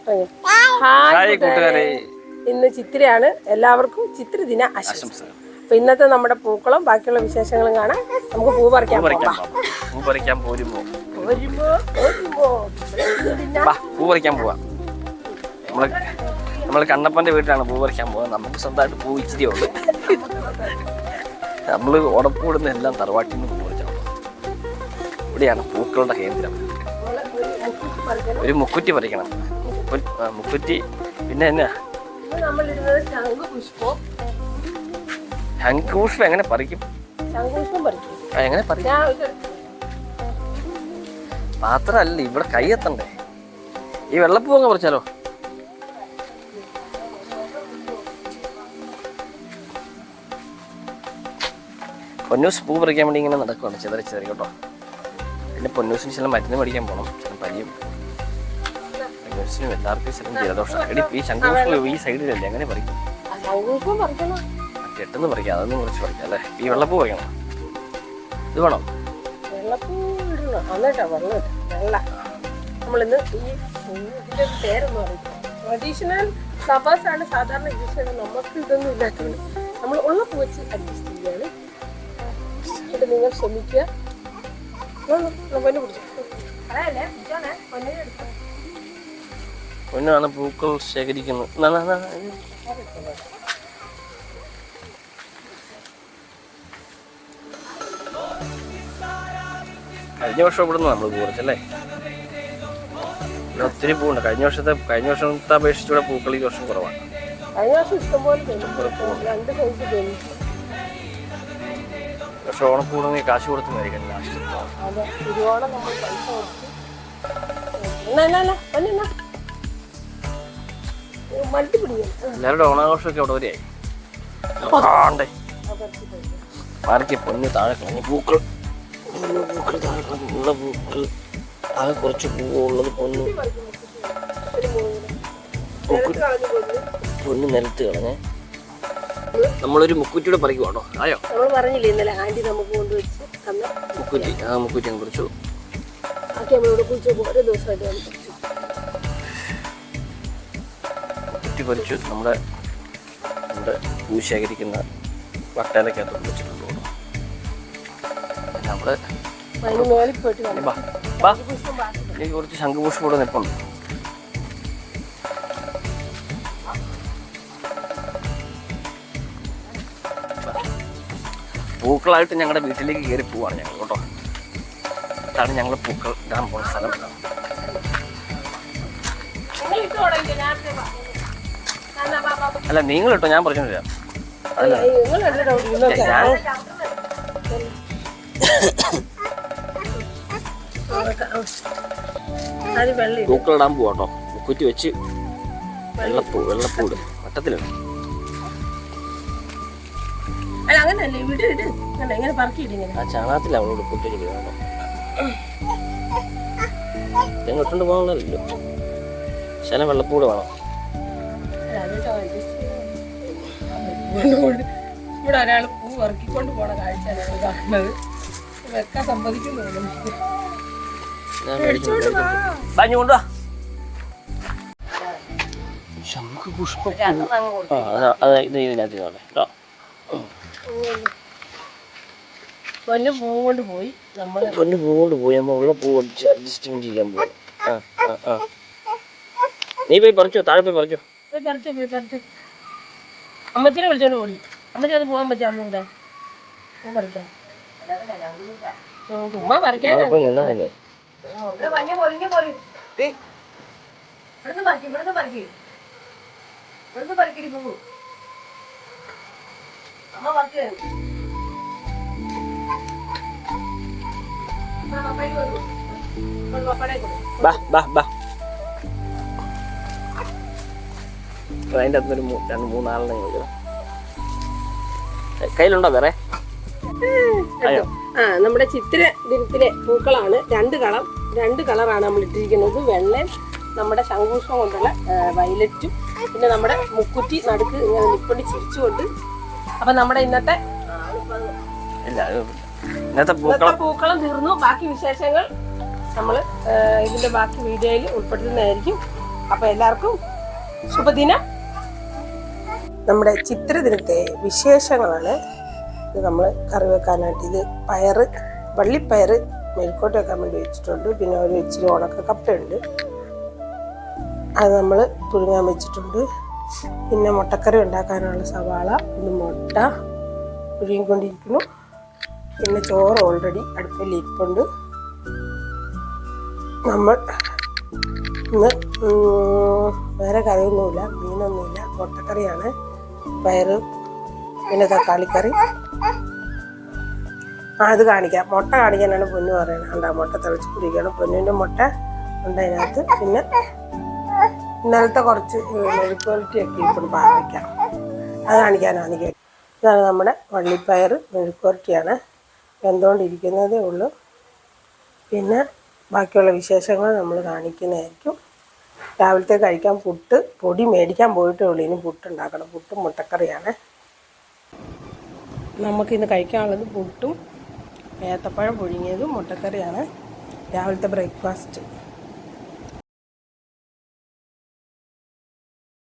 Hi കൂട്ടുകാരെ, ഇന്ന് ചിത്രയാണ്. എല്ലാവർക്കും ചിത്ര ദിന ആശംസകൾ. അപ്പൊ ഇന്നത്തെ നമ്മുടെ പൂക്കളും ബാക്കിയുള്ള വിശേഷങ്ങളും കാണാം. നമുക്ക് പൂ പറിക്കാൻ പോവാം. നമ്മള് കണ്ണപ്പന്റെ വീട്ടിലാണ് പൂ പറിക്കാൻ പോകുന്നത്. നമുക്ക് സ്വന്തമായിട്ട് പൂ ഇച്ചിരി ഉള്ളു. നമ്മള് ഉടപ്പൂടുന്ന എല്ലാം തറവാട്ടിൽ നിന്ന് പൂ പറിച്ചാൽ ഇവിടെയാണ് പൂക്കളുടെ കേന്ദ്രം. ഒരു മുക്കുറ്റി പറിക്കണം. മുക്കുറ്റി പിന്നെ എന്നാ ശംഖുപുഷ്പം എങ്ങനെ പറിക്കും? എങ്ങനെ പറിക്കും? മാത്രല്ല ഇവിടെ കൈയെത്തണ്ടേ? ഈ വെള്ളപ്പൂ അങ്ങ് പറിച്ചാലോ? പൊന്നൂസ് പൂ പറിക്കാൻ വേണ്ടി ഇങ്ങനെ നടക്കുവാണ്, ചിതറി കേട്ടോ. പിന്നെ പൊന്നൂസിന് ചില മരുന്ന് മേടിക്കാൻ പോകണം, ചില പനിയും. പൊന്നൂസിനും എല്ലാവർക്കും ചില ജലദോഷം. ഈ ശംഖുപുഷ്പം ഈ സൈഡിലല്ലേ, എങ്ങനെ പറിക്കും? കെട്ടുന്ന് പറിക്കാം, അതൊന്നും കുറച്ച് പറിക്കാം അല്ലേ. ഈ വെള്ളപ്പൂ പറിക്കണം. ഇത് വേണം. നമ്മളിന്ന് ഈ ഇതിന്റെ പേരൊന്നും അറിയില്ല. ട്രഡീഷണൽ ഫ്ലവേഴ്സ് ആണ് സാധാരണ യൂസ് ചെയ്യുന്നത്. നമുക്ക് ഇതൊന്നും ഇല്ലാത്തത്. നമ്മൾ ഉള്ള പൂ വെച്ച് അഡ്ജസ്റ്റ് ചെയ്യുകയാണ്. എന്നിട്ട് നിങ്ങൾ ശ്രമിക്കുക. പൊന്നാണ് പൂക്കൾ ശേഖരിക്കുന്നത്. കഴിഞ്ഞ വർഷം ഇവിടുന്ന് നമ്മൾ പൂ പറിച്ചല്ലേ. ഇവിടെ ഒത്തിരി പൂവുണ്ട്. കഴിഞ്ഞ വർഷത്തെ അപേക്ഷിച്ച് ഇവിടെ പൂക്കൾ ഈ വർഷം കുറവാണ്. കഴിഞ്ഞ വർഷം ഇഷ്ടംപോലെ പക്ഷെ ഓണപ്പൂണെങ്കിൽ കാശ് കൊടുത്ത് മേടിക്കണം. എല്ലാവരുടെ ഓണാഘോഷമൊക്കെ അവിടെ വരെയായി. മാറിക്ക് പൊന്ന് താഴെ കളഞ്ഞ് പൂക്കൾ താഴെ കളഞ്ഞുള്ള പൂക്കൾ ആകെ കുറച്ച് പൂവുള്ളത് പൊന്ന് നിലത്ത് കളഞ്ഞേ. നമ്മളൊരു മുക്കുറ്റിയുടെ പറിക്കുവാണോ? ആയോ? നമ്മൾ പറഞ്ഞില്ലേ ഇന്നലെ ആന്റി നമുക്ക് കൊണ്ടുവച്ച് മുക്കുറ്റി. ആ മുക്കുറ്റി അങ്ങ് പറിച്ചു. മുക്കുറ്റി പറിച്ചു. നമ്മുടെ പൂ ശേഖരിക്കുന്ന വട്ടയിലക്കകത്ത് വെച്ചിട്ടുണ്ട്. നമ്മള് എനിക്ക് കുറച്ച് ശംഖുപുഷ്പം കൂടെ നിൽപ്പുണ്ട്. പൂക്കളായിട്ട് ഞങ്ങളുടെ വീട്ടിലേക്ക് കയറി പോവാണ് ഞങ്ങൾ കേട്ടോ. ഇതാണ് ഞങ്ങൾ പൂക്കൾ ഇടാൻ പോകുന്ന സ്ഥലം. അല്ല നിങ്ങൾ ഇട്ടോ, ഞാൻ പറഞ്ഞില്ല. പൂക്കളിടാൻ പോവാട്ടോ. മുക്കുറ്റി വെച്ച് വെള്ളപ്പൂട് വട്ടത്തിലുണ്ട്. ചാണകത്തില്ല അവളോട് കുട്ടിട്ട് കേട്ടോ. ഇങ്ങോട്ടുണ്ട് പോകണല്ലോ. ശല വെള്ളപ്പൂട് വേണം. ഇവിടെ ഒരാൾ പൂ വറുക്കിക്കൊണ്ട് പോണ കാഴ്ചയാണ് കാണുന്നത്. വെക്കാൻ സമ്മതിക്കുന്നു. ശംഖുപുഷ്പം പൊന്നു പൂ കൊണ്ട് പോയി. നമ്മൾ ഉള്ള പൂ അഡ്ജസ്റ്റ്മെന്റ് ചെയ്യാൻ പോകും. നീ പോയി പറിച്ചോ, താഴെ പോയി പറിച്ചോ. അമ്മച്ചിനെ വിളിച്ചോണ്ട് പോയി. അമ്മച്ചി അത് പോകാൻ പറ്റും. അമ്മ പറിക്കാം. ചുമ്മാ പറിക്കാൻ അതിൻ്റെ അകത്തൊരു 2-3 കയ്യിലുണ്ടോ വേറെ? നമ്മുടെ ചിത്ര ദിനത്തിലെ പൂക്കളാണ്. 2 കളറാണ് നമ്മൾ ഇട്ടിരിക്കുന്നത്. വെള്ളയും നമ്മുടെ ശംഖുപുഷ്പം കൊണ്ടുള്ള വയലറ്റും, പിന്നെ നമ്മുടെ മുക്കുറ്റി നടുക്ക് ഇങ്ങനെ നിപ്പണ്ടി ചിരിച്ചുകൊണ്ട്. അപ്പൊ നമ്മുടെ ഇന്നത്തെ പൂക്കളം തീർന്നു. ബാക്കി വിശേഷങ്ങൾ നമ്മൾ ഇതിന്റെ ബാക്കി വീഡിയോയിൽ ഉൾപ്പെടുത്തുന്നതായിരിക്കും. അപ്പോൾ എല്ലാവർക്കും ശുഭദിനം. നമ്മുടെ ചിത്രദിനത്തെ വിശേഷങ്ങളാണ് ഇത്. നമ്മൾ കറി വെക്കാനായിട്ട് ഇത് പയറ്, വള്ളിപ്പയറ് മെഴുക്കോട്ട് വെക്കാൻ വേണ്ടി വെച്ചിട്ടുണ്ട്. പിന്നെ ഒരു ഇച്ചിരി ഉണക്ക കപ്പയുണ്ട്, അത് നമ്മൾ പുഴുങ്ങാൻ വെച്ചിട്ടുണ്ട്. പിന്നെ മുട്ടക്കറി ഉണ്ടാക്കാനുള്ള സവാള, പിന്നെ മുട്ട പുഴുങ്ങിക്കൊണ്ടിരിക്കുന്നു. പിന്നെ ചോറ് ഓൾറെഡി അടുപ്പിൽ ഇരിപ്പുണ്ട്. നമ്മൾ ഇന്ന് വേറെ കറിയൊന്നുമില്ല, മീനൊന്നുമില്ല, മുട്ടക്കറിയാണ്. പയറ് പിന്നെ തക്കാളിക്കറി. അത് കാണിക്കാം, മുട്ട കാണിക്കാനാണ് പൊന്നു പറയുന്നത്. കണ്ടാ മുട്ട തിളച്ച് കുടിക്കുകയാണ്. പൊന്നിൻ്റെ മുട്ട ഉണ്ട് അതിനകത്ത്. പിന്നെ ഇന്നലത്തെ കുറച്ച് മെഴുക്കുവരട്ടിയൊക്കെ ഇപ്പോൾ പാവയ്ക്കാം, അത് കാണിക്കാനാണ് എനിക്ക്. ഇതാണ് നമ്മുടെ വള്ളിപ്പയർ മെഴുക്കുവരട്ടിയാണ്, വെന്തുകൊണ്ടിരിക്കുന്നതേ ഉള്ളൂ. പിന്നെ ബാക്കിയുള്ള വിശേഷങ്ങൾ നമ്മൾ കാണിക്കുന്നതായിരിക്കും. രാവിലത്തെ കഴിക്കാൻ പുട്ട് പൊടി മേടിക്കാൻ പോയിട്ടേ ഉള്ളൂ. ഇനി പുട്ടുണ്ടാക്കണം. പുട്ടും മുട്ടക്കറിയാണ് നമുക്കിന്ന് കഴിക്കാനുള്ളത്. പുട്ടും ഏത്തപ്പഴം പുഴുങ്ങിയതും മുട്ടക്കറിയാണ് രാവിലത്തെ ബ്രേക്ക്ഫാസ്റ്റ്.